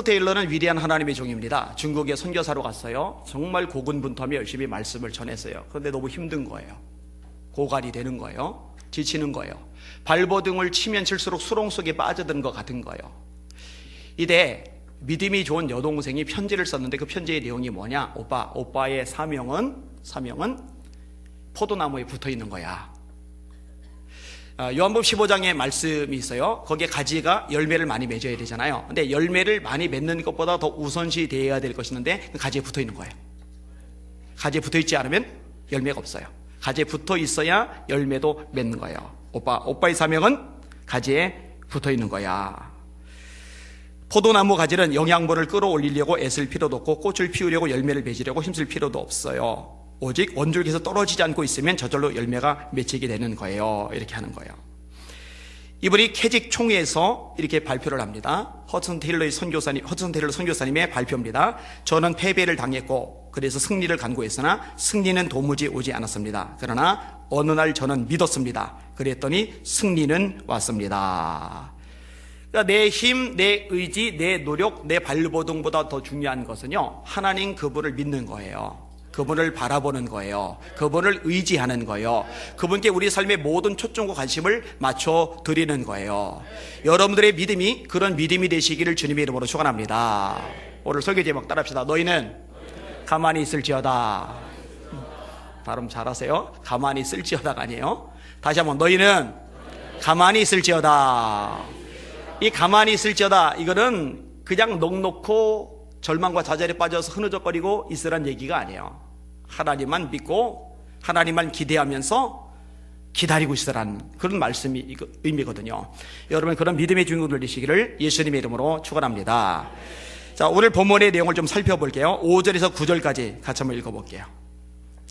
테일러는 위대한 하나님의 종입니다. 중국에 선교사로 갔어요. 정말 고군분투하며 열심히 말씀을 전했어요. 그런데 너무 힘든 거예요. 고갈이 되는 거예요. 지치는 거예요. 발버둥을 치면 칠수록 수렁 속에 빠져드는 것 같은 거예요. 이때 믿음이 좋은 여동생이 편지를 썼는데 그 편지의 내용이 뭐냐? 오빠의 사명은 포도나무에 붙어 있는 거야. 요한복음 15장에 말씀이 있어요. 거기에 가지가 열매를 많이 맺어야 되잖아요. 근데 열매를 많이 맺는 것보다 더 우선시 되어야 될 것이 있는데 그 가지에 붙어 있는 거예요. 가지에 붙어 있지 않으면 열매가 없어요. 가지에 붙어 있어야 열매도 맺는 거예요. 오빠의 사명은 가지에 붙어 있는 거야. 포도나무 가지는 영양분을 끌어올리려고 애쓸 필요도 없고 꽃을 피우려고 열매를 맺으려고 힘쓸 필요도 없어요. 오직 원줄기에서 떨어지지 않고 있으면 저절로 열매가 맺히게 되는 거예요. 이렇게 하는 거예요. 이분이 캐직 총회에서 이렇게 발표를 합니다. 허드슨 테일러 선교사님의 발표입니다. 저는 패배를 당했고 그래서 승리를 간구했으나 승리는 도무지 오지 않았습니다. 그러나 어느 날 저는 믿었습니다. 그랬더니 승리는 왔습니다. 그러니까 내 힘, 내 의지, 내 노력, 내 발버둥보다 더 중요한 것은요, 하나님 그분을 믿는 거예요. 그분을 바라보는 거예요. 그분을 의지하는 거예요. 그분께 우리 삶의 모든 초점과 관심을 맞춰 드리는 거예요. 여러분들의 믿음이 그런 믿음이 되시기를 주님의 이름으로 축원합니다. 오늘 설교 제목 따라합시다. 너희는 가만히 있을지어다. 발음 잘하세요. 가만히 있을지어다가 아니에요. 다시 한번, 너희는 가만히 있을지어다. 이 가만히 있을지어다, 이거는 그냥 넉넉고 절망과 좌절에 빠져서 흐느적거리고 있으란 얘기가 아니에요. 하나님만 믿고 하나님만 기대하면서 기다리고 있으라는 그런 말씀이 의미거든요. 여러분, 그런 믿음의 주인공들 되시기를 예수님의 이름으로 축원합니다. 자, 오늘 본문의 내용을 좀 살펴볼게요. 5절에서 9절까지 같이 한번 읽어볼게요.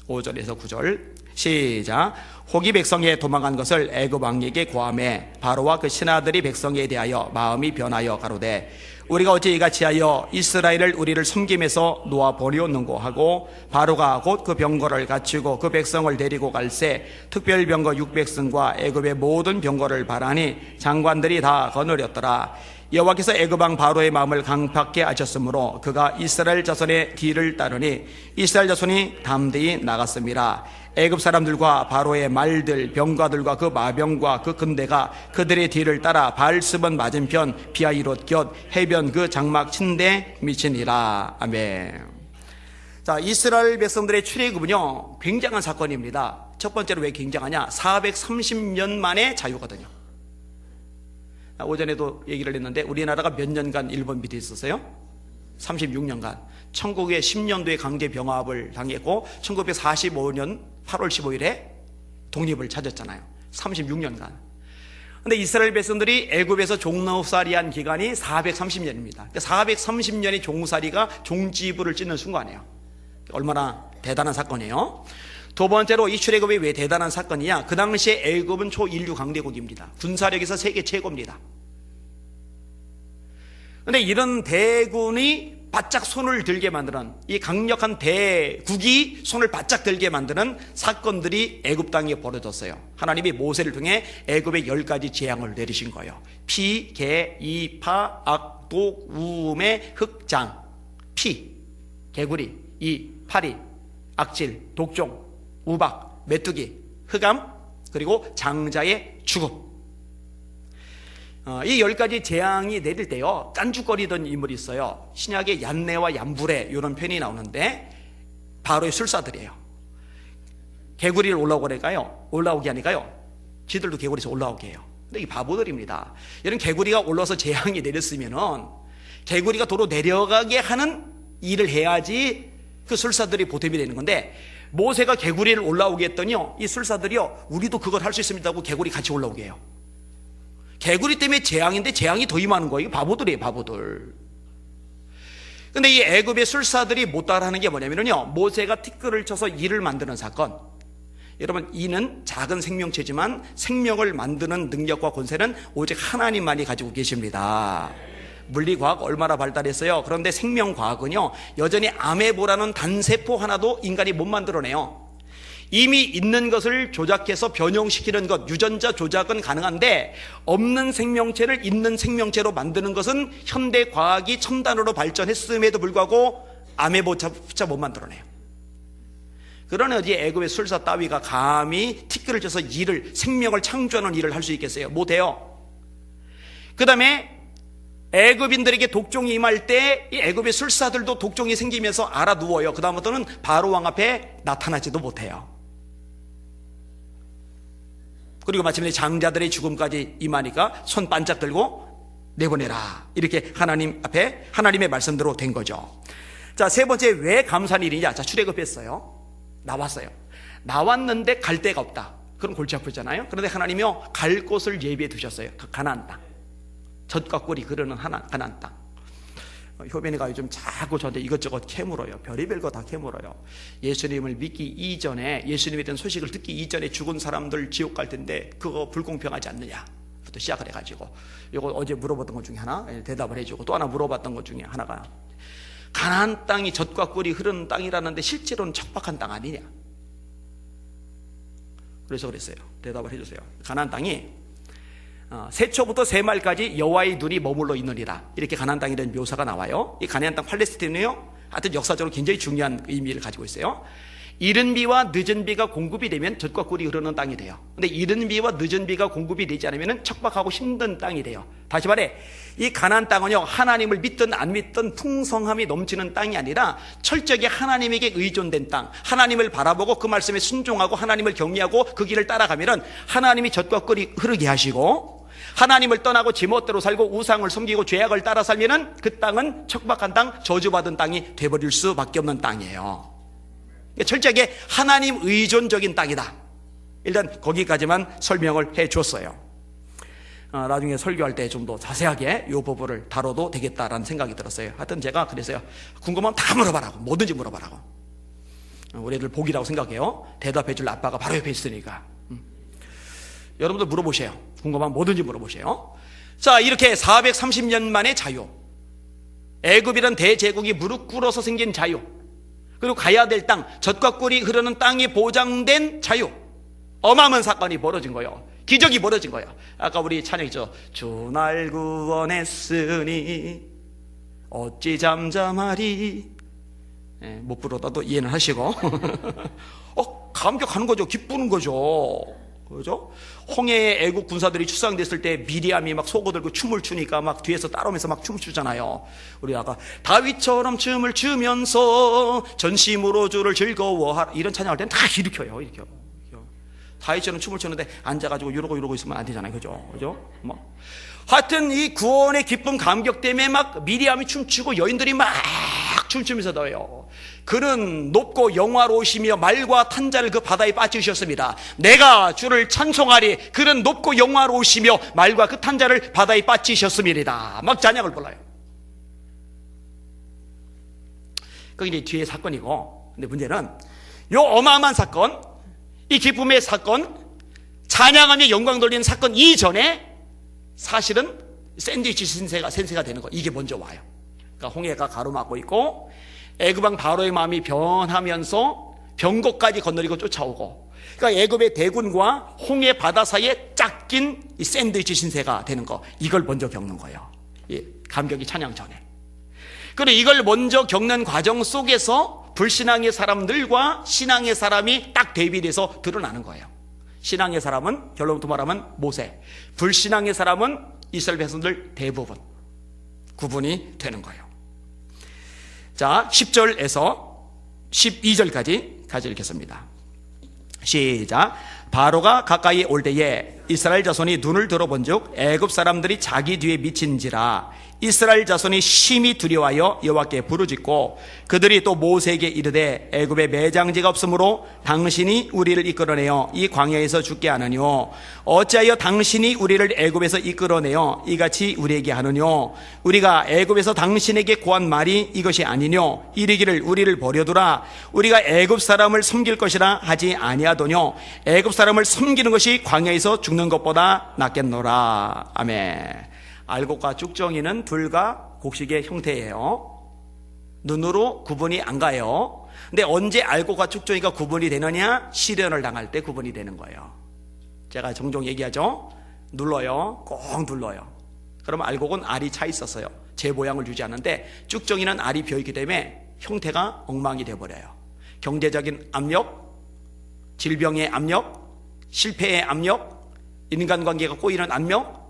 5절에서 9절 시작. 혹이 백성에 도망간 것을 애굽 왕에게 고하매 바로와 그 신하들이 백성에 대하여 마음이 변하여 가로되 우리가 어찌 이같이 하여 이스라엘을 우리를 섬김에서 놓아 버리었는고 하고 바로가 곧 그 병거를 갖추고 그 백성을 데리고 갈새 특별 병거 600승과 애굽의 모든 병거를 바라니 장관들이 다 거느렸더라. 여호와께서 애굽 왕 바로의 마음을 강팍게 하셨으므로 그가 이스라엘 자손의 뒤를 따르니 이스라엘 자손이 담대히 나갔습니다. 애굽 사람들과 바로의 말들, 병과들과 그 마병과 그 군대가 그들의 뒤를 따라 바알스본 맞은편 비하이롯 곁 해변 그 장막 친대 미치니라. 아멘. 자, 이스라엘 백성들의 출애굽은요, 굉장한 사건입니다. 첫 번째로 왜 굉장하냐? 430년 만의 자유거든요. 오전에도 얘기를 했는데 우리나라가 몇 년간 일본 밑에 있었어요? 36년간. 1910년도에 강제 병합을 당했고 1945년 8월 15일에 독립을 찾았잖아요. 36년간. 근데 이스라엘 백성들이 애굽에서 종노살이한 기간이 430년입니다. 430년의 종살이가 종지부를 찍는 순간이에요. 얼마나 대단한 사건이에요. 두 번째로 이 출애굽이 왜 대단한 사건이냐? 그 당시에 애굽은 초인류 강대국입니다. 군사력에서 세계 최고입니다. 그런데 이런 대군이 바짝 손을 들게 만드는, 이 강력한 대국이 손을 바짝 들게 만드는 사건들이 애굽 땅에 벌어졌어요. 하나님이 모세를 통해 애굽의 10가지 재앙을 내리신 거예요. 피, 개, 이, 파, 악, 독, 우음의 흑장. 피, 개구리, 이, 파리, 악질, 독종, 우박, 메뚜기, 흑암, 그리고 장자의 죽음. 이 10가지 재앙이 내릴 때요, 깐죽거리던 인물이 있어요. 신약에 얀네와 얀불에 이런 편이 나오는데 바로의 술사들이에요. 개구리를 올라오게 하니까요, 지들도 개구리에서 올라오게 해요. 근데 이 바보들입니다. 이런 개구리가 올라와서 재앙이 내렸으면은 개구리가 도로 내려가게 하는 일을 해야지 그 술사들이 보탬이 되는 건데, 모세가 개구리를 올라오게 했더니요, 이 술사들이요, 우리도 그걸 할 수 있습니다 하고 개구리 같이 올라오게 해요. 개구리 때문에 재앙인데 재앙이 더 임하는 거예요. 바보들이에요, 바보들. 근데 이 애굽의 술사들이 못 따라하는 게 뭐냐면요, 모세가 티끌을 쳐서 이를 만드는 사건. 여러분, 이는 작은 생명체지만 생명을 만드는 능력과 권세는 오직 하나님만이 가지고 계십니다. 물리과학 얼마나 발달했어요. 그런데 생명과학은요, 여전히 아메보라는 단세포 하나도 인간이 못 만들어내요. 이미 있는 것을 조작해서 변형시키는 것, 유전자 조작은 가능한데 없는 생명체를 있는 생명체로 만드는 것은 현대 과학이 첨단으로 발전했음에도 불구하고 아메바조차 못 만들어내요. 그러나 어디 애굽의 술사 따위가 감히 티끌을 져서 생명을 창조하는 일을 할 수 있겠어요? 못해요. 그 다음에 애굽인들에게 독종이 임할 때 이 애굽의 술사들도 독종이 생기면서 알아 누워요. 그 다음부터는 바로 왕 앞에 나타나지도 못해요. 그리고 마침내 장자들의 죽음까지 임하니까 손 반짝 들고 내보내라, 이렇게 하나님 앞에 하나님의 말씀대로 된 거죠. 자, 세 번째, 왜 감사한 일이냐? 자, 출애굽했어요. 나왔어요. 나왔는데 갈 데가 없다. 그럼 골치 아프잖아요. 그런데 하나님이요, 갈 곳을 예비해 두셨어요. 가나안 땅, 젖과 꿀이 흐르는 가나안 땅. 효빈이가 요즘 자꾸 저한테 이것저것 캐물어요. 별의별 거 다 캐물어요. 예수님을 믿기 이전에, 예수님에 대한 소식을 듣기 이전에 죽은 사람들 지옥 갈 텐데 그거 불공평하지 않느냐부터 시작을 해가지고, 이거 어제 물어봤던 것 중에 하나 대답을 해주고, 또 하나 물어봤던 것 중에 하나가 가나안 땅이 젖과 꿀이 흐르는 땅이라는데 실제로는 척박한 땅 아니냐. 그래서 그랬어요. 대답을 해주세요. 가나안 땅이 세초부터 세말까지 여호와의 눈이 머물러 있느니라, 이렇게 가나안 땅이라는 묘사가 나와요. 이 가나안 땅 팔레스타인은요, 하여튼 역사적으로 굉장히 중요한 의미를 가지고 있어요. 이른 비와 늦은 비가 공급이 되면 젖과 꿀이 흐르는 땅이 돼요. 근데 이른 비와 늦은 비가 공급이 되지 않으면 척박하고 힘든 땅이 돼요. 다시 말해, 이 가나안 땅은요, 하나님을 믿든 안 믿든 풍성함이 넘치는 땅이 아니라 철저하게 하나님에게 의존된 땅, 하나님을 바라보고 그 말씀에 순종하고 하나님을 경외하고 그 길을 따라가면은 하나님이 젖과 꿀이 흐르게 하시고, 하나님을 떠나고 지멋대로 살고 우상을 섬기고 죄악을 따라 살면은 그 땅은 척박한 땅, 저주받은 땅이 돼버릴 수밖에 없는 땅이에요. 철저하게 하나님 의존적인 땅이다. 일단 거기까지만 설명을 해 줬어요. 나중에 설교할 때 좀 더 자세하게 이 부분을 다뤄도 되겠다라는 생각이 들었어요. 하여튼 제가 그랬어요. 궁금하면 다 물어봐라고, 뭐든지 물어봐라고. 우리 애들 복이라고 생각해요. 대답해 줄 아빠가 바로 옆에 있으니까. 여러분들 물어보세요. 궁금하면 뭐든지 물어보세요. 자, 이렇게 430년 만의 자유, 애굽이란 대제국이 무릎 꿇어서 생긴 자유, 그리고 가야 될 땅, 젖과 꿀이 흐르는 땅이 보장된 자유, 어마어마한 사건이 벌어진 거예요. 기적이 벌어진 거예요. 아까 우리 찬양했죠. 주 날 구원했으니 어찌 잠잠하리. 못 부르다도 이해는 하시고 감격하는 거죠. 기쁘는 거죠. 그죠? 홍해에 애국 군사들이 출상됐을 때 미리암이 막 속어들고 춤을 추니까 막 뒤에서 따라오면서 막 춤을 추잖아요. 우리 아까 다윗처럼 춤을 추면서 전심으로 주를 즐거워하라, 이런 찬양할 때는 다 일으켜요. 이렇게 다윗처럼 춤을 추는데 앉아가지고 이러고 있으면 안 되잖아요. 그죠? 하여튼 이 구원의 기쁨 감격 때문에 막 미리암이 춤추고 여인들이 막 춤추면서 더요. 그는 높고 영화로우시며 말과 탄자를 그 바다에 빠지셨습니다. 내가 주를 찬송하리. 그는 높고 영화로우시며 말과 그 탄자를 바다에 빠지셨습니다. 막 찬양을 불러요. 그게 이제 뒤에 사건이고, 근데 문제는 요 어마어마한 사건, 이 기쁨의 사건, 찬양하며 영광 돌리는 사건 이전에 사실은 샌드위치 센세가 되는 거, 이게 먼저 와요. 그러니까 홍해가 가로막고 있고 애굽왕 바로의 마음이 변하면서 병거까지 건너리고 쫓아오고, 그러니까 애굽의 대군과 홍해 바다 사이에 짝 낀 이 샌드위치 신세가 되는 거, 이걸 먼저 겪는 거예요. 이 감격이 찬양 전에. 그리고 이걸 먼저 겪는 과정 속에서 불신앙의 사람들과 신앙의 사람이 딱 대비돼서 드러나는 거예요. 신앙의 사람은 결론부터 말하면 모세, 불신앙의 사람은 이스라엘 백성들 대부분 구분이 되는 거예요. 자, 10절에서 12절까지 같이 읽겠습니다. 시작. 바로가 가까이 올 때에 이스라엘 자손이 눈을 들어본즉 애굽 사람들이 자기 뒤에 미친지라 이스라엘 자손이 심히 두려워하여 여호와께 부르짖고 그들이 또 모세에게 이르되 애굽에 매장지가 없으므로 당신이 우리를 이끌어내어 이 광야에서 죽게 하느뇨 어찌하여 당신이 우리를 애굽에서 이끌어내어 이같이 우리에게 하느뇨 우리가 애굽에서 당신에게 고한 말이 이것이 아니뇨 이르기를 우리를 버려두라 우리가 애굽 사람을 섬길 것이라 하지 아니하더뇨 애굽 사람을 섬기는 것이 광야에서 죽는 것보다 낫겠노라. 아멘. 알곡과 쭉정이는 불과 곡식의 형태예요. 눈으로 구분이 안 가요. 근데 언제 알고가 축종이가 구분이 되느냐? 시련을 당할 때 구분이 되는 거예요. 제가 종종 얘기하죠. 눌러요. 꼭 눌러요. 그러면 알곡은 알이 차 있었어요. 제 모양을 유지 않는데 쭉정이는 알이 비어있기 때문에 형태가 엉망이 되어버려요. 경제적인 압력, 질병의 압력, 실패의 압력, 인간관계가 꼬이는 압력,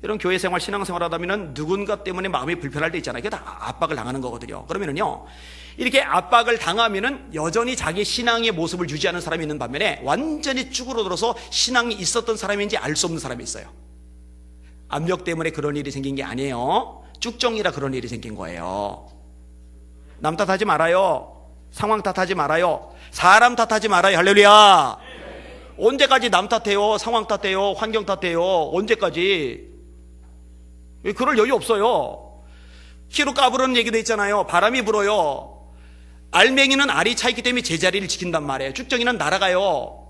이런 교회생활, 신앙생활 하다 보면 누군가 때문에 마음이 불편할 때 있잖아요. 그게 다 압박을 당하는 거거든요. 그러면은요, 이렇게 압박을 당하면은 여전히 자기 신앙의 모습을 유지하는 사람이 있는 반면에 완전히 쭈그러들어서 신앙이 있었던 사람인지 알 수 없는 사람이 있어요. 압력 때문에 그런 일이 생긴 게 아니에요. 쭉정이라 그런 일이 생긴 거예요. 남 탓하지 말아요. 상황 탓하지 말아요. 사람 탓하지 말아요. 할렐루야. 언제까지 남 탓해요? 상황 탓해요? 환경 탓해요? 언제까지? 그럴 여유 없어요. 키로 까부르는 얘기도 있잖아요. 바람이 불어요. 알맹이는 알이 차있기 때문에 제자리를 지킨단 말이에요. 쭉정이는 날아가요.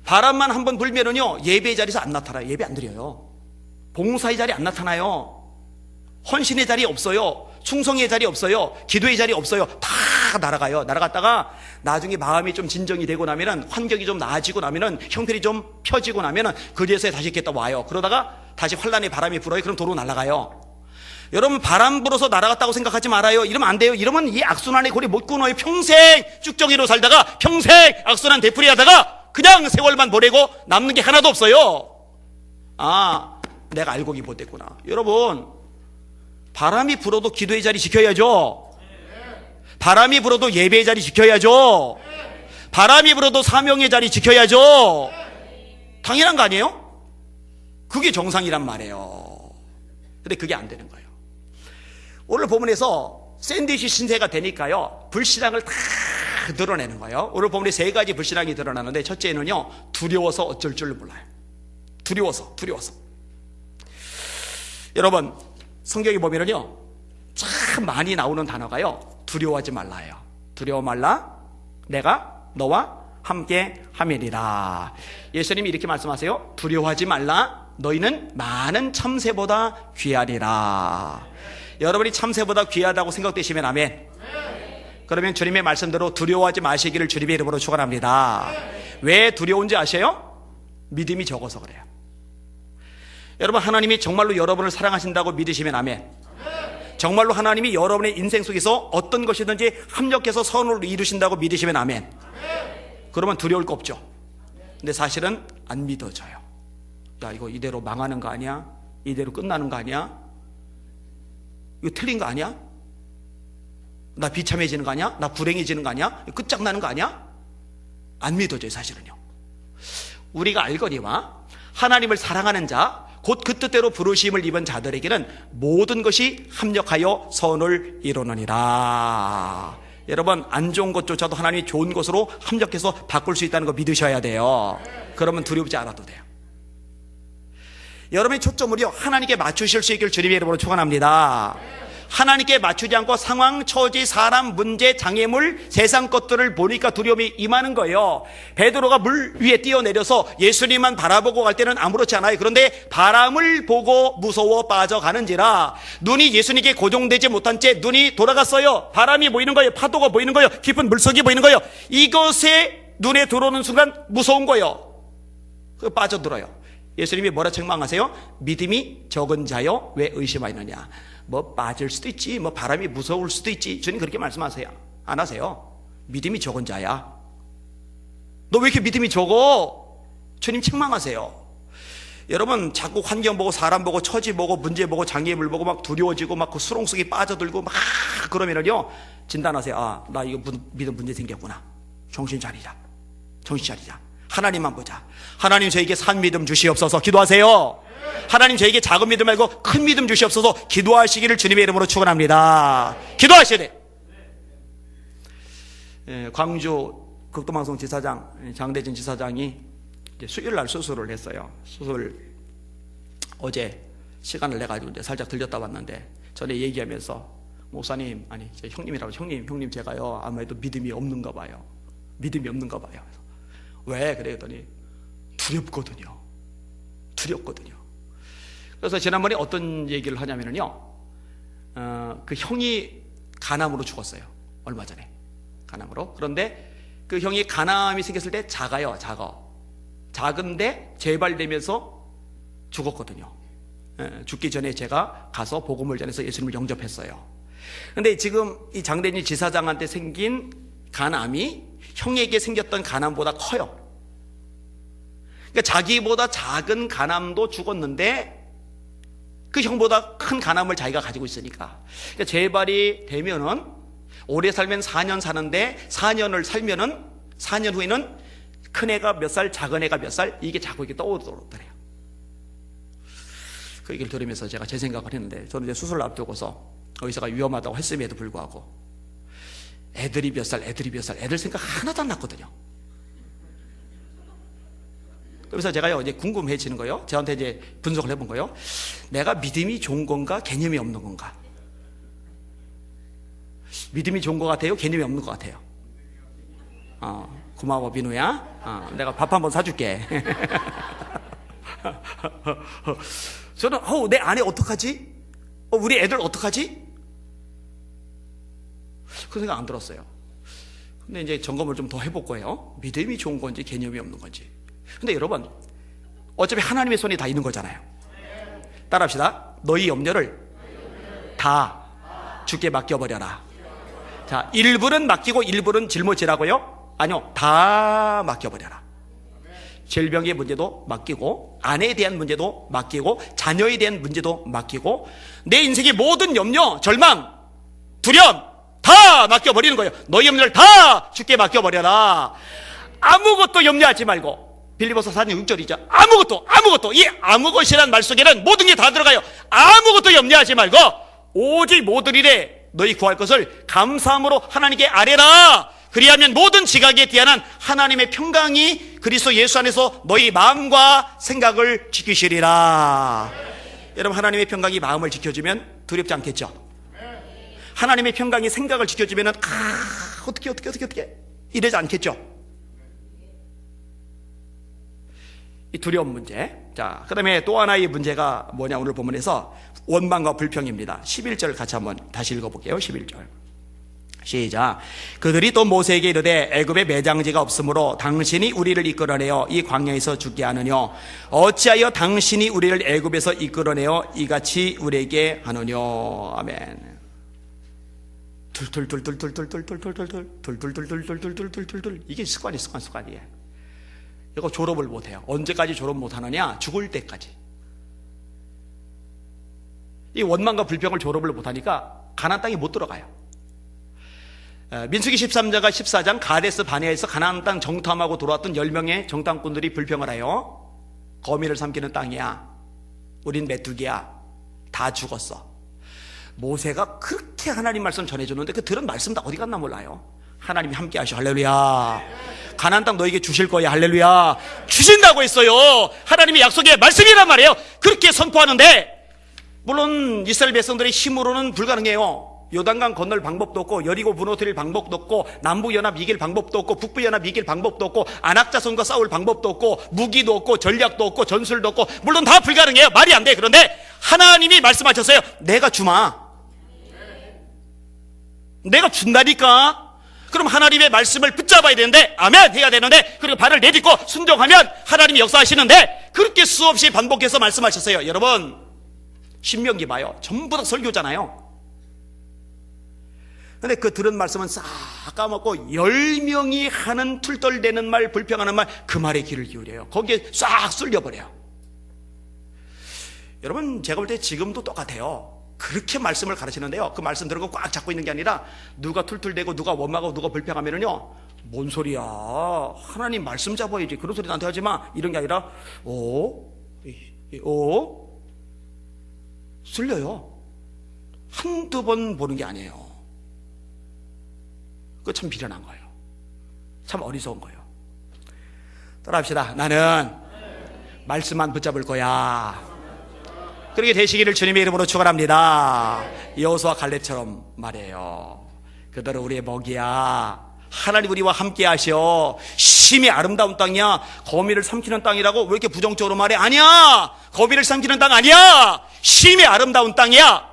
바람만 한번 불면은요, 예배의 자리에서 안 나타나요. 예배 안 드려요. 봉사의 자리 안 나타나요. 헌신의 자리 없어요. 충성의 자리 없어요. 기도의 자리 없어요. 다 날아가요. 날아갔다가 나중에 마음이 좀 진정이 되고 나면은, 환경이 좀 나아지고 나면은, 형편이 좀 펴지고 나면은 그제서야 다시 이렇게 또 와요. 그러다가 다시 환란의 바람이 불어요. 그럼 도로 날아가요. 여러분, 바람 불어서 날아갔다고 생각하지 말아요. 이러면 안 돼요. 이러면 이 악순환의 고리 못 끊어요. 평생 쭉정이로 살다가 평생 악순환 되풀이 하다가 그냥 세월만 보내고 남는 게 하나도 없어요. 아, 내가 알곡이 못됐구나. 여러분, 바람이 불어도 기도의 자리 지켜야죠. 바람이 불어도 예배의 자리 지켜야죠. 바람이 불어도 사명의 자리 지켜야죠. 당연한 거 아니에요? 그게 정상이란 말이에요. 근데 그게 안 되는 거예요. 오늘 본문에서 샌드위치 신세가 되니까요, 불신앙을 다 드러내는 거예요. 오늘 본문에 세 가지 불신앙이 드러나는데, 첫째는요, 두려워서 어쩔 줄 몰라요. 두려워서. 여러분, 성경에 보면은요, 참 많이 나오는 단어가요, 두려워하지 말라예요. 두려워 말라, 내가 너와 함께 함이니라. 예수님이 이렇게 말씀하세요. 두려워하지 말라, 너희는 많은 참새보다 귀하니라. 여러분이 참새보다 귀하다고 생각되시면 아멘. 그러면 주님의 말씀대로 두려워하지 마시기를 주님의 이름으로 축원합니다. 왜 두려운지 아세요? 믿음이 적어서 그래요. 여러분, 하나님이 정말로 여러분을 사랑하신다고 믿으시면 아멘. 정말로 하나님이 여러분의 인생 속에서 어떤 것이든지 합력해서 선을 이루신다고 믿으시면 아멘. 그러면 두려울 거 없죠. 근데 사실은 안 믿어져요. 야, 이거 이대로 망하는 거 아니야? 이대로 끝나는 거 아니야? 이거 틀린 거 아니야? 나 비참해지는 거 아니야? 나 불행해지는 거 아니야? 끝장나는 거 아니야? 안 믿어져요, 사실은요. 우리가 알거니와 하나님을 사랑하는 자, 곧 그 뜻대로 부르심을 입은 자들에게는 모든 것이 합력하여 선을 이루느니라. 여러분, 안 좋은 것조차도 하나님이 좋은 것으로 합력해서 바꿀 수 있다는 거 믿으셔야 돼요. 그러면 두렵지 않아도 돼요. 여러분의 초점을요, 하나님께 맞추실 수 있기를 주님의 이름으로 축원합니다. 하나님께 맞추지 않고 상황, 처지, 사람, 문제, 장애물, 세상 것들을 보니까 두려움이 임하는 거예요. 베드로가 물 위에 뛰어내려서 예수님만 바라보고 갈 때는 아무렇지 않아요. 그런데 바람을 보고 무서워 빠져가는지라, 눈이 예수님께 고정되지 못한 채 눈이 돌아갔어요. 바람이 보이는 거예요. 파도가 보이는 거예요. 깊은 물속이 보이는 거예요. 이것에 눈에 들어오는 순간 무서운 거예요. 그 빠져들어요. 예수님이 뭐라 책망하세요? 믿음이 적은 자여 왜 의심하느냐. 뭐 빠질 수도 있지, 뭐 바람이 무서울 수도 있지. 주님 그렇게 말씀하세요? 안 하세요? 믿음이 적은 자야. 너 왜 이렇게 믿음이 적어? 주님 책망하세요. 여러분, 자꾸 환경 보고 사람 보고 처지 보고 문제 보고 장애물 보고 막 두려워지고 막 그 수렁 속에 빠져들고 막 그러면은요, 진단하세요. 아, 나 이거 믿음 문제 생겼구나. 정신 차리자. 하나님만 보자. 하나님, 저에게 산 믿음 주시옵소서. 기도하세요. 하나님, 저에게 작은 믿음 말고 큰 믿음 주시옵소서. 기도하시기를 주님의 이름으로 축원합니다. 기도하셔야 돼. 광주 극동방송 지사장 장대진 지사장이 이제 수요일 날 수술을 했어요. 수술 어제 시간을 내 가지고 이제 살짝 들렸다 왔는데, 전에 얘기하면서 목사님, 아니 형님이라고, 형님 제가요 아무래도 믿음이 없는가 봐요. 왜? 그랬더니 두렵거든요. 그래서 지난번에 어떤 얘기를 하냐면요, 그 형이 간암으로 죽었어요. 얼마 전에 간암으로. 그런데 그 형이 간암이 생겼을 때 작아요. 작은데 재발되면서 죽었거든요. 죽기 전에 제가 가서 복음을 전해서 예수님을 영접했어요. 그런데 지금 이 장대진 지사장한테 생긴 간암이 형에게 생겼던 간암보다 커요. 그러니까 자기보다 작은 간암도 죽었는데 그 형보다 큰 간암을 자기가 가지고 있으니까. 그러니까 재발이 되면은 오래 살면 4년 사는데 4년을 살면은 4년 후에는 큰 애가 몇 살, 작은 애가 몇 살, 이게 자꾸 이렇게 떠오르더래요. 그 얘기를 들으면서 제가 제 생각을 했는데, 저는 이제 수술을 앞두고서 의사가 위험하다고 했음에도 불구하고 애들이 몇 살, 애들 생각 하나도 안 났거든요. 그래서 제가요, 이제 궁금해지는 거예요. 저한테 이제 분석을 해본 거예요. 내가 믿음이 좋은 건가, 개념이 없는 건가? 믿음이 좋은 것 같아요, 개념이 없는 것 같아요? 고마워, 민우야. 내가 밥 한번 사줄게. 저는, 내 아내 어떡하지? 우리 애들 어떡하지? 그 생각 안 들었어요. 근데 이제 점검을 좀 더 해볼 거예요. 믿음이 좋은 건지, 개념이 없는 건지. 근데 여러분, 어차피 하나님의 손에 다 있는 거잖아요. 따라합시다. 너희 염려를 다 주께 맡겨버려라. 자, 일부는 맡기고 일부는 짊어지라고요? 아니요, 다 맡겨버려라. 질병의 문제도 맡기고, 아내에 대한 문제도 맡기고, 자녀에 대한 문제도 맡기고, 내 인생의 모든 염려, 절망, 두려움 다 맡겨버리는 거예요. 너희 염려를 다 주께 맡겨버려라. 아무것도 염려하지 말고. 빌립보서 4장 6절이죠. 아무것도, 이 아무것이란 말 속에는 모든 게 다 들어가요. 아무것도 염려하지 말고 오직 모든 일에 너희 구할 것을 감사함으로 하나님께 아뢰라. 그리하면 모든 지각에 대한 하나님의 평강이 그리스도 예수 안에서 너희 마음과 생각을 지키시리라. 여러분, 하나님의 평강이 마음을 지켜주면 두렵지 않겠죠? 하나님의 평강이 생각을 지켜주면 어떻게 이러지 않겠죠? 이 두려움 문제. 자, 그 다음에 또 하나의 문제가 뭐냐, 오늘 본문에서 원망과 불평입니다. 11절 같이 한번 다시 읽어볼게요. 11절 시작. 그들이 또 모세에게 이르되 애굽에 매장지가 없으므로 당신이 우리를 이끌어내어 이 광야에서 죽게 하느뇨? 어찌하여 당신이 우리를 애굽에서 이끌어내어 이같이 우리에게 하느뇨? 아멘. 이게 습관이에요. 이거 졸업을 못해요. 언제까지 졸업 못하느냐? 죽을 때까지. 이 원망과 불평을 졸업을 못하니까 가나안 땅에 못 들어가요. 민수기 13장과 14장 가데스 바네아에서 가나안 땅 정탐하고 돌아왔던 10명의 정탐꾼들이 불평을 해요. 거미를 삼키는 땅이야. 우린 메뚜기야. 다 죽었어. 모세가 그렇게 하나님 말씀 전해줬는데 그 들은 말씀 다 어디 갔나 몰라요. 하나님이 함께 하셔. 할렐루야. 가나안 땅 너에게 주실 거야. 할렐루야. 주신다고 했어요. 하나님의 약속의 말씀이란 말이에요. 그렇게 선포하는데, 물론 이스라엘 백성들의 힘으로는 불가능해요. 요단강 건널 방법도 없고, 여리고 무너뜨릴 방법도 없고, 남부연합 이길 방법도 없고, 북부연합 이길 방법도 없고, 안악자손과 싸울 방법도 없고, 무기도 없고, 전략도 없고, 전술도 없고, 물론 다 불가능해요. 말이 안 돼. 그런데 하나님이 말씀하셨어요. 내가 주마. 내가 준다니까. 그럼 하나님의 말씀을 붙잡아야 되는데, 아멘 해야 되는데, 그리고 발을 내딛고 순종하면 하나님이 역사하시는데, 그렇게 수없이 반복해서 말씀하셨어요. 여러분, 신명기 봐요. 전부 다 설교잖아요. 근데 그 들은 말씀은 싹 까먹고 10명이 하는 툴떨대는 말, 불평하는 말, 그 말에 귀를 기울여요. 거기에 싹 쏠려버려요. 여러분, 제가 볼 때 지금도 똑같아요. 그렇게 말씀을 가르치는데요, 그 말씀 들은 거 꽉 잡고 있는 게 아니라 누가 툴툴대고 누가 원망하고 누가 불평하면은요, 뭔 소리야, 하나님 말씀 잡아야지, 그런 소리 나한테 하지 마, 이런 게 아니라 쓸려요. 한두 번 보는 게 아니에요. 그거 참 비련한 거예요. 참 어리석은 거예요. 따라합시다. 나는 말씀만 붙잡을 거야. 그렇게 되시기를 주님의 이름으로 축원합니다. 여호수아 갈렙처럼 말이에요. 그들은 우리의 먹이야. 하나님 우리와 함께 하셔. 심히 아름다운 땅이야. 거미를 삼키는 땅이라고 왜 이렇게 부정적으로 말해? 아니야. 거미를 삼키는 땅 아니야. 심히 아름다운 땅이야.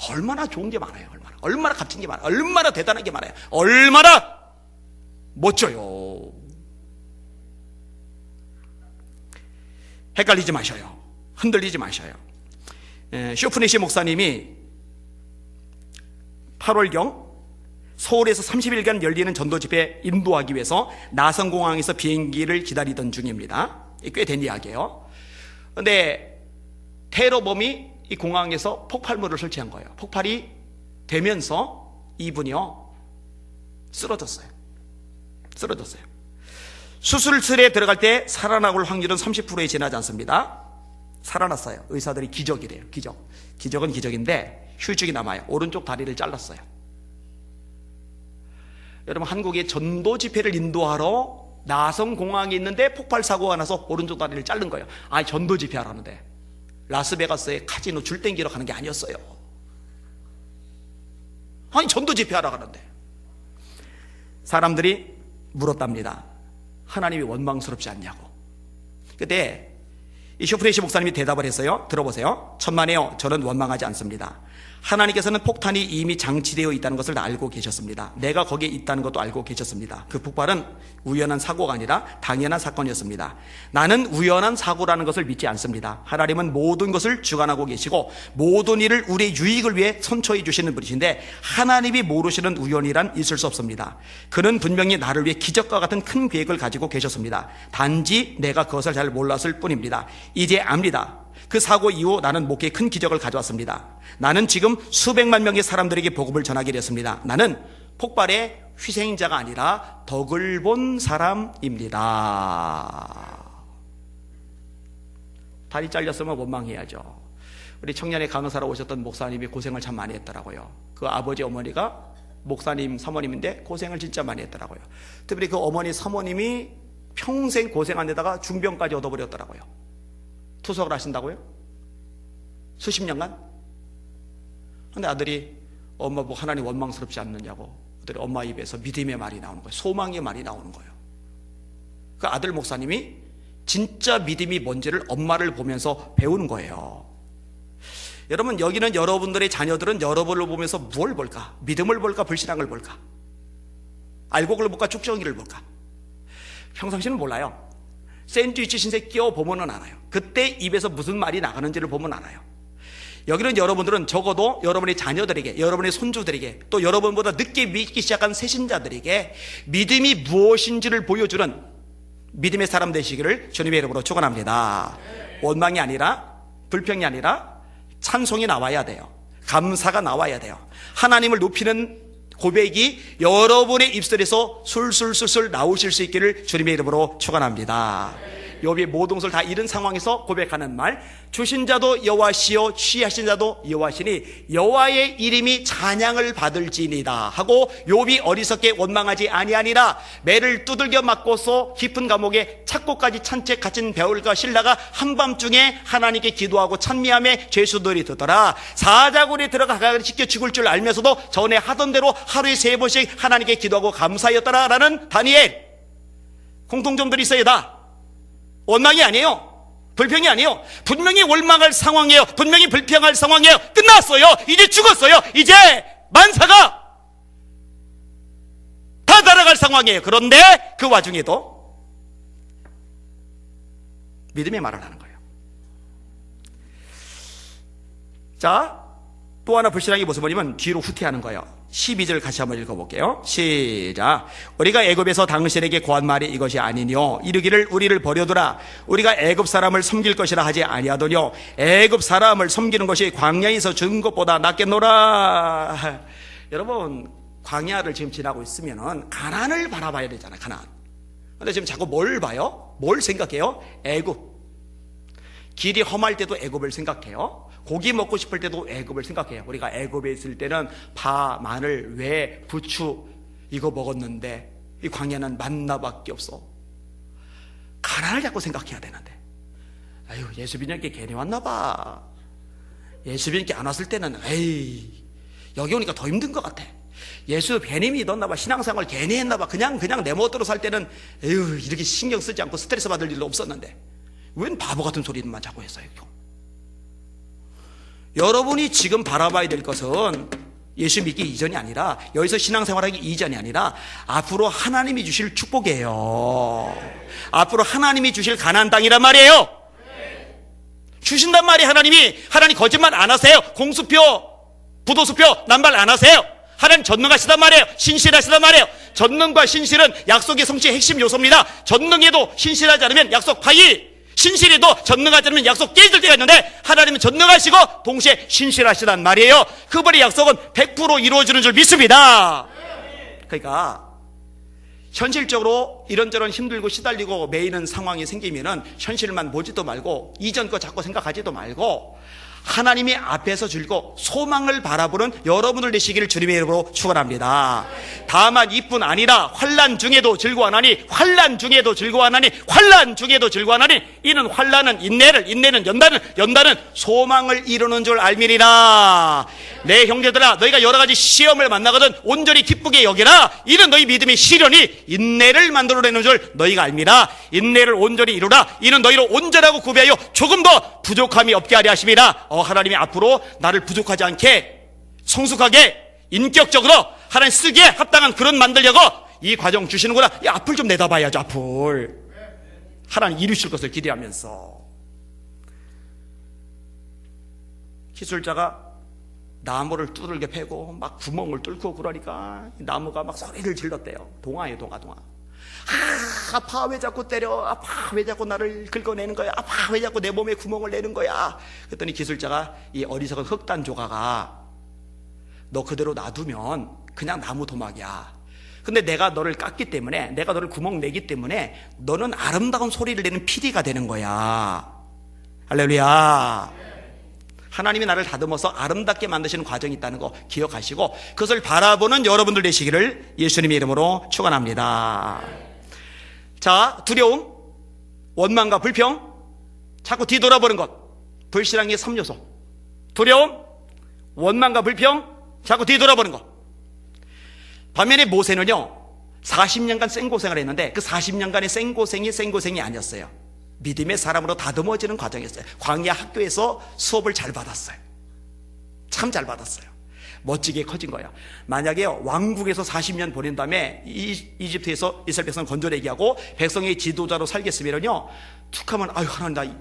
얼마나 좋은 게 많아요. 얼마나 값진 게 많아요. 얼마나 대단한 게 많아요. 얼마나 멋져요. 헷갈리지 마셔요. 흔들리지 마셔요. 쇼프네시 목사님이 8월경 서울에서 30일간 열리는 전도 집회 인도하기 위해서 나성공항에서 비행기를 기다리던 중입니다. 꽤 된 이야기예요. 그런데 테러범이 이 공항에서 폭발물을 설치한 거예요. 폭발이 되면서 이분이요 쓰러졌어요. 수술실에 들어갈 때 살아나올 확률은 30%에 지나지 않습니다. 살아났어요. 의사들이 기적이래요. 기적은 기적인데 휴직이 남아요. 오른쪽 다리를 잘랐어요. 여러분, 한국의 전도 집회를 인도하러 나성공항에 있는데 폭발 사고가 나서 오른쪽 다리를 자른 거예요. 아니, 전도 집회 하라는데 라스베가스에 카지노 줄 땡기러 가는 게 아니었어요. 아니, 전도 집회 하러 가는데. 사람들이 물었답니다. 하나님이 원망스럽지 않냐고. 그때 이 쇼프네시 목사님이 대답을 했어요. 들어보세요. 천만에요, 저는 원망하지 않습니다. 하나님께서는 폭탄이 이미 장치되어 있다는 것을 알고 계셨습니다. 내가 거기에 있다는 것도 알고 계셨습니다. 그 폭발은 우연한 사고가 아니라 당연한 사건이었습니다. 나는 우연한 사고라는 것을 믿지 않습니다. 하나님은 모든 것을 주관하고 계시고 모든 일을 우리의 유익을 위해 선처해 주시는 분이신데 하나님이 모르시는 우연이란 있을 수 없습니다. 그는 분명히 나를 위해 기적과 같은 큰 계획을 가지고 계셨습니다. 단지 내가 그것을 잘 몰랐을 뿐입니다. 이제 압니다. 그 사고 이후 나는 목회에 큰 기적을 가져왔습니다. 나는 지금 수백만 명의 사람들에게 복음을 전하게 됐습니다. 나는 폭발의 희생자가 아니라 덕을 본 사람입니다. 다리 잘렸으면 원망해야죠. 우리 청년의 강의사로 오셨던 목사님이 고생을 참 많이 했더라고요. 그 아버지 어머니가 목사님 사모님인데 고생을 진짜 많이 했더라고요. 특별히 그 어머니 사모님이 평생 고생한 데다가 중병까지 얻어버렸더라고요. 투석을 하신다고요? 수십 년간? 근데 아들이 엄마 뭐 하나님 원망스럽지 않느냐고 아들이 엄마 입에서 믿음의 말이 나오는 거예요. 소망의 말이 나오는 거예요. 그 아들 목사님이 진짜 믿음이 뭔지를 엄마를 보면서 배우는 거예요. 여러분, 여기는 여러분들의 자녀들은 여러분을 보면서 뭘 볼까? 믿음을 볼까? 불신앙을 볼까? 알곡을 볼까? 쭉정이를 볼까? 평상시는 몰라요. 샌드위치 신세 끼워보면 알아요. 그때 입에서 무슨 말이 나가는지를 보면 알아요. 여기는 여러분들은 적어도 여러분의 자녀들에게, 여러분의 손주들에게, 또 여러분보다 늦게 믿기 시작한 새신자들에게 믿음이 무엇인지를 보여주는 믿음의 사람 되시기를 주님의 이름으로 축원합니다. 원망이 아니라, 불평이 아니라 찬송이 나와야 돼요. 감사가 나와야 돼요. 하나님을 높이는 고백이 여러분의 입술에서 술술술술 나오실 수 있기를 주님의 이름으로 축원합니다. 욥이 모든 것을 다 잃은 상황에서 고백하는 말, 주신 자도 여호와시요 취하신 자도 여호와시니 여호와의 이름이 찬양을 받을지니이다 하고 욥이 어리석게 원망하지 아니하니라. 매를 두들겨 맞고서 깊은 감옥에 착고까지 찬 채 갇힌 배울과 신라가 한밤중에 하나님께 기도하고 찬미함에 죄수들이 듣더라. 사자굴에 들어가 가까이 찢겨 죽을 줄 알면서도 전에 하던 대로 하루에 3번씩 하나님께 기도하고 감사하였더라 라는 다니엘. 공통점들이 있어야 다. 원망이 아니에요. 불평이 아니에요. 분명히 원망할 상황이에요. 분명히 불평할 상황이에요. 끝났어요. 이제 죽었어요. 이제 만사가 다 날아갈 상황이에요. 그런데 그 와중에도 믿음의 말을 하는 거예요. 자, 또 하나 불신앙의 모습을 보면 뒤로 후퇴하는 거예요. 12절 같이 한번 읽어볼게요. 시작. 우리가 애굽에서 당신에게 고한 말이 이것이 아니뇨. 이르기를 우리를 버려두라. 우리가 애굽 사람을 섬길 것이라 하지 아니하더뇨. 애굽 사람을 섬기는 것이 광야에서 죽은 것보다 낫겠노라. 여러분, 광야를 지금 지나고 있으면은 가나안을 바라봐야 되잖아요. 가나안. 근데 지금 자꾸 뭘 봐요? 뭘 생각해요? 애굽. 길이 험할 때도 애굽을 생각해요. 고기 먹고 싶을 때도 애굽을 생각해요. 우리가 애굽에 있을 때는 파, 마늘, 왜, 부추 이거 먹었는데 이 광야는 만나밖에 없어. 가나안을 자꾸 생각해야 되는데, 아유, 예수 믿는 게 괜히 왔나 봐. 예수 믿는 게 안 왔을 때는 에이, 여기 오니까 더 힘든 것 같아. 예수 괜히 믿었나 봐. 신앙생활 괜히 했나 봐. 그냥 내 멋대로 살 때는 에휴, 이렇게 신경 쓰지 않고 스트레스 받을 일도 없었는데 웬 바보 같은 소리만 자꾸 했어요. 여러분이 지금 바라봐야 될 것은 예수 믿기 이전이 아니라, 여기서 신앙생활하기 이전이 아니라 앞으로 하나님이 주실 축복이에요. 앞으로 하나님이 주실 가나안 땅이란 말이에요. 주신단 말이에요. 하나님 거짓말 안 하세요. 공수표, 부도수표 남발 안 하세요. 하나님 전능하시단 말이에요. 신실하시단 말이에요. 전능과 신실은 약속의 성취의 핵심 요소입니다. 전능해도 신실하지 않으면 약속 파기, 신실해도 전능하지 않으면 약속 깨질 때가 있는데, 하나님은 전능하시고 동시에 신실하시단 말이에요. 그분의 약속은 100% 이루어지는 줄 믿습니다. 그러니까 현실적으로 이런저런 힘들고 시달리고 매이는 상황이 생기면은 현실만 보지도 말고 이전 거 자꾸 생각하지도 말고 하나님이 앞에서 줄고 소망을 바라보는 여러분들 되시기를 주님의 이름으로 축원합니다. 다만 이뿐 아니라 환난 중에도 즐거워하나니, 환난 중에도 즐거워하나니, 환난 중에도 즐거워하나니, 이는 환난은 인내를, 인내는 연단은 소망을 이루는 줄 알미리라. 내 형제들아, 너희가 여러 가지 시험을 만나거든 온전히 기쁘게 여기라. 이는 너희 믿음의 시련이 인내를 만들어내는 줄 너희가 알미라. 인내를 온전히 이루라. 이는 너희를 온전하고 구비하여 조금 더 부족함이 없게 하려 하심이라. 하나님이 앞으로 나를 부족하지 않게 성숙하게 인격적으로 하나님 쓰기에 합당한 그런 만들려고 이 과정 주시는구나. 이 앞을 좀 내다봐야죠. 앞을 하나님 이루실 것을 기대하면서. 기술자가 나무를 두들겨 패고 막 구멍을 뚫고 그러니까 나무가 막 소리를 질렀대요. 동화예요, 동화. 아파, 왜 자꾸 때려? 아파, 왜 자꾸 나를 긁어내는 거야? 아파, 왜 자꾸 내 몸에 구멍을 내는 거야? 그랬더니 기술자가, 이 어리석은 흑단 조가가, 너 그대로 놔두면 그냥 나무 도막이야. 근데 내가 너를 깎기 때문에, 내가 너를 구멍 내기 때문에 너는 아름다운 소리를 내는 피리가 되는 거야. 할렐루야. 하나님이 나를 다듬어서 아름답게 만드시는 과정이 있다는 거 기억하시고 그것을 바라보는 여러분들 되시기를 예수님의 이름으로 축원합니다. 자, 두려움, 원망과 불평, 자꾸 뒤돌아보는 것, 불신앙의 3요소. 두려움, 원망과 불평, 자꾸 뒤돌아보는 것. 반면에 모세는요 40년간 생고생을 했는데 그 40년간의 생고생이 아니었어요. 믿음의 사람으로 다듬어지는 과정이었어요. 광야 학교에서 수업을 잘 받았어요. 참 잘 받았어요. 멋지게 커진 거예요. 만약에 왕국에서 40년 보낸 다음에 이집트에서 이스라엘 백성 건져내기 하고 백성의 지도자로 살겠으면요 툭 하면 아유 하나님 나 이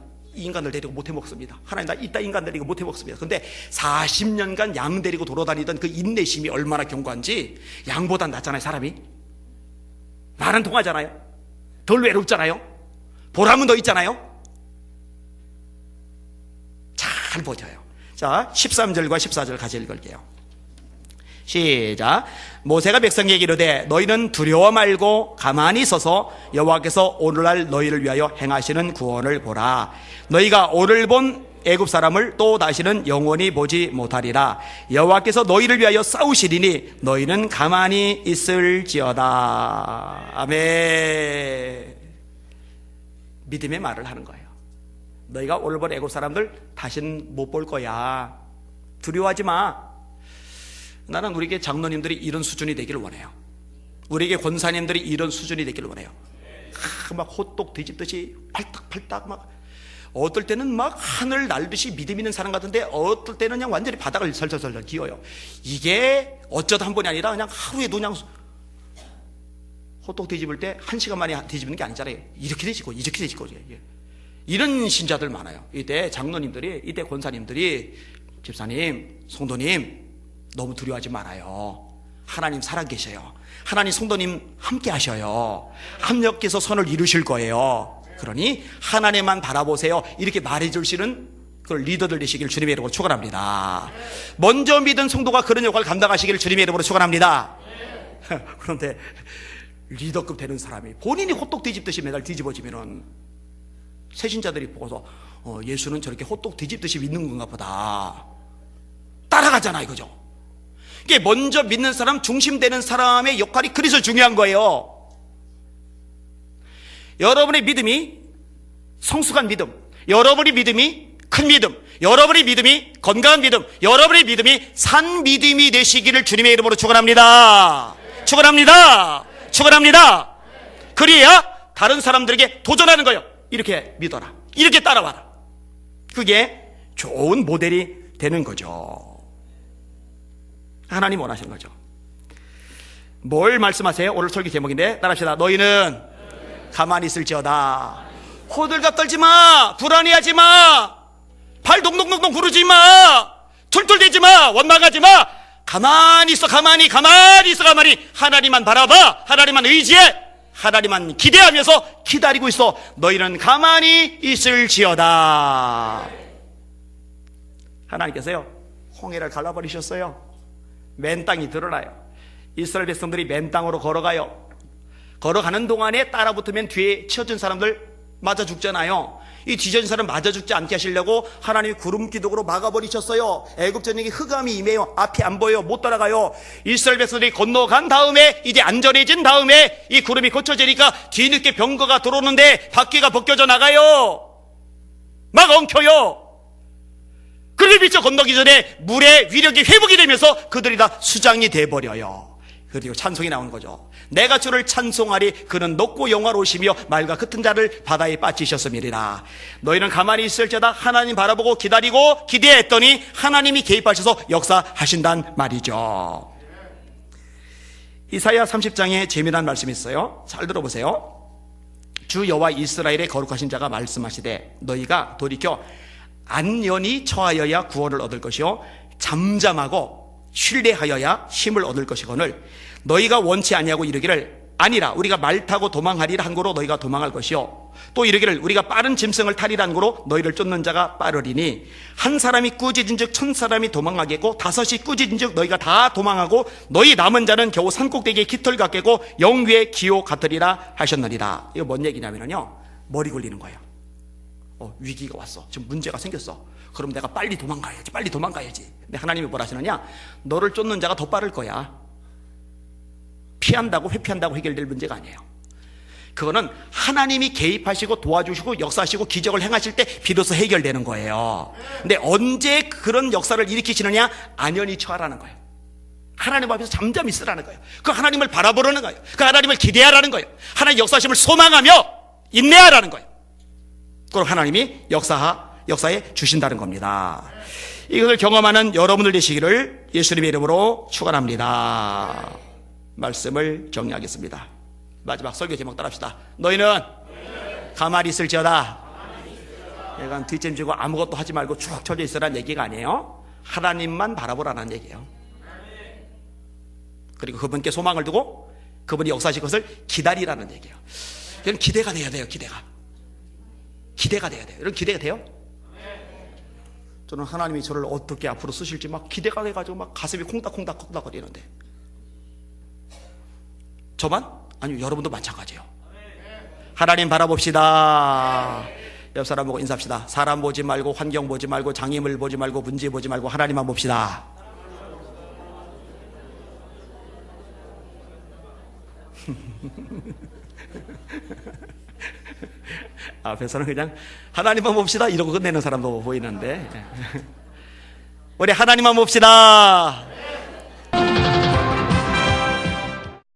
인간들 데리고 못해 먹습니다. 하나님 나 이따 인간 데리고 못해 먹습니다. 근데 40년간 양 데리고 돌아다니던 그 인내심이 얼마나 견고한지. 양보다 낫잖아요. 사람이 말은 통하잖아요. 덜 외롭잖아요. 보람은 더 있잖아요. 잘 보셔요. 자, 13절과 14절 같이 읽을게요. 시작. 모세가 백성에게 이르되 너희는 두려워 말고 가만히 서서 여호와께서 오늘날 너희를 위하여 행하시는 구원을 보라. 너희가 오늘 본 애굽 사람을 또 다시는 영원히 보지 못하리라. 여호와께서 너희를 위하여 싸우시리니 너희는 가만히 있을지어다. 아멘. 믿음의 말을 하는 거예요. 너희가 오늘 본 애굽 사람들 다시는 못 볼 거야. 두려워하지 마. 나는 우리에게 장로님들이 이런 수준이 되기를 원해요. 우리에게 권사님들이 이런 수준이 되기를 원해요. 막 호떡 뒤집듯이 팔딱팔딱 막, 어떨 때는 막 하늘 날듯이 믿음 있는 사람 같은데 어떨 때는 그냥 완전히 바닥을 설설설 기어요. 이게 어쩌다 한 번이 아니라 그냥 하루에도 그냥 호떡 뒤집을 때 1시간 만에 뒤집는 게 아니잖아요. 이렇게 뒤집고 이렇게 뒤집고 이런 신자들 많아요. 이때 장로님들이, 이때 권사님들이 집사님, 성도님 너무 두려워하지 말아요. 하나님 살아계셔요. 하나님 성도님 함께 하셔요. 합력해서 선을 이루실 거예요. 그러니 하나님만 바라보세요. 이렇게 말해주시는 그 리더들 되시길 주님의 이름으로 축원합니다. 먼저 믿은 성도가 그런 역할을 감당하시기를 주님의 이름으로 축원합니다. 그런데 리더급 되는 사람이 본인이 호떡 뒤집듯이 매달 뒤집어지면은 새신자들이 보고서 예수는 저렇게 호떡 뒤집듯이 믿는 건가 보다 따라가잖아 이거죠. 이게 먼저 믿는 사람, 중심되는 사람의 역할이 그래서 중요한 거예요. 여러분의 믿음이 성숙한 믿음, 여러분의 믿음이 큰 믿음, 여러분의 믿음이 건강한 믿음, 여러분의 믿음이 산 믿음이 되시기를 주님의 이름으로 축원합니다. 축원합니다. 축원합니다. 그래야 다른 사람들에게 도전하는 거예요. 이렇게 믿어라, 이렇게 따라와라. 그게 좋은 모델이 되는 거죠. 하나님 원하시는 거죠. 뭘 말씀하세요? 오늘 설교 제목인데 따라합시다. 너희는 가만히 있을지어다. 호들갑 떨지 마. 불안해하지 마. 발 동동동동 구르지 마. 툴툴대지 마. 원망하지 마. 가만히 있어. 가만히 있어. 하나님만 바라봐. 하나님만 의지해. 하나님만 기대하면서 기다리고 있어. 너희는 가만히 있을지어다. 하나님께서요, 홍해를 갈라버리셨어요. 맨 땅이 드러나요. 이스라엘 백성들이 맨 땅으로 걸어가요. 걸어가는 동안에 따라붙으면 뒤에 치어진 사람들 맞아 죽잖아요. 이 뒤져진 사람 맞아 죽지 않게 하시려고 하나님이 구름 기둥으로 막아버리셨어요. 애굽 전역에 흑암이 임해요. 앞이 안 보여요. 못 따라가요. 이스라엘 백성들이 건너간 다음에 이제 안전해진 다음에 이 구름이 고쳐지니까 뒤늦게 병거가 들어오는데 바퀴가 벗겨져 나가요. 막 엉켜요. 그를 비춰 건너기 전에 물의 위력이 회복이 되면서 그들이 다 수장이 돼버려요. 그리고 찬송이 나오는 거죠. 내가 주를 찬송하리. 그는 높고 영화로우시며 말과 같은 자를 바다에 빠지셨음이니라. 너희는 가만히 있을지어다. 하나님 바라보고 기다리고 기대했더니 하나님이 개입하셔서 역사하신단 말이죠. 이사야 30장에 재미난 말씀이 있어요. 잘 들어보세요. 주 여호와 이스라엘의 거룩하신 자가 말씀하시되 너희가 돌이켜 안연히 처하여야 구원을 얻을 것이요 잠잠하고 신뢰하여야 힘을 얻을 것이거늘 너희가 원치 아니하고 이르기를 아니라 우리가 말 타고 도망하리라 한 고로 너희가 도망할 것이요 또 이르기를 우리가 빠른 짐승을 타리라 한 고로 너희를 쫓는 자가 빠르리니 한 사람이 꾸짖은즉 천 사람이 도망하겠고 다섯이 꾸짖은즉 너희가 다 도망하고 너희 남은 자는 겨우 산꼭대기에 깃털 같겠고 영위의 기호 같으리라 하셨느니라. 이거 뭔 얘기냐면요, 머리 굴리는 거예요. 위기가 왔어. 지금 문제가 생겼어. 그럼 내가 빨리 도망가야지. 근데 하나님이 뭐라 하시느냐? 너를 쫓는 자가 더 빠를 거야. 피한다고 회피한다고 해결될 문제가 아니에요. 그거는 하나님이 개입하시고 도와주시고 역사하시고 기적을 행하실 때 비로소 해결되는 거예요. 근데 언제 그런 역사를 일으키시느냐? 안연히 처하라는 거예요. 하나님 앞에서 잠잠히 있으라는 거예요. 그 하나님을 바라보라는 거예요. 그 하나님을 기대하라는 거예요. 하나님 역사하심을 소망하며 인내하라는 거예요. 그럼 하나님이 역사에 주신다는 겁니다. 이것을 경험하는 여러분들 되시기를 예수님의 이름으로 축원합니다. 말씀을 정리하겠습니다. 마지막 설교 제목 따라합시다. 너희는 가만히 있을지어다. 약간 뒷짐지고 아무것도 하지 말고 쭉 쳐져 있으라는 얘기가 아니에요. 하나님만 바라보라는 얘기예요. 그리고 그분께 소망을 두고 그분이 역사하실 것을 기다리라는 얘기예요. 이건 기대가 돼야 돼요. 기대가 돼야 돼요. 여러분 기대가 돼요? 저는 하나님이 저를 어떻게 앞으로 쓰실지 막 기대가 돼가지고 막 가슴이 콩닥콩닥 거리는데 저만? 아니요, 여러분도 마찬가지예요. 하나님 바라봅시다. 옆 사람 보고 인사합시다. 사람 보지 말고 환경 보지 말고 장애물 보지 말고 문제 보지 말고 하나님만 봅시다. 앞에서는 그냥 하나님만 봅시다 이러고 끝내는 사람도 보이는데 우리 하나님만 봅시다.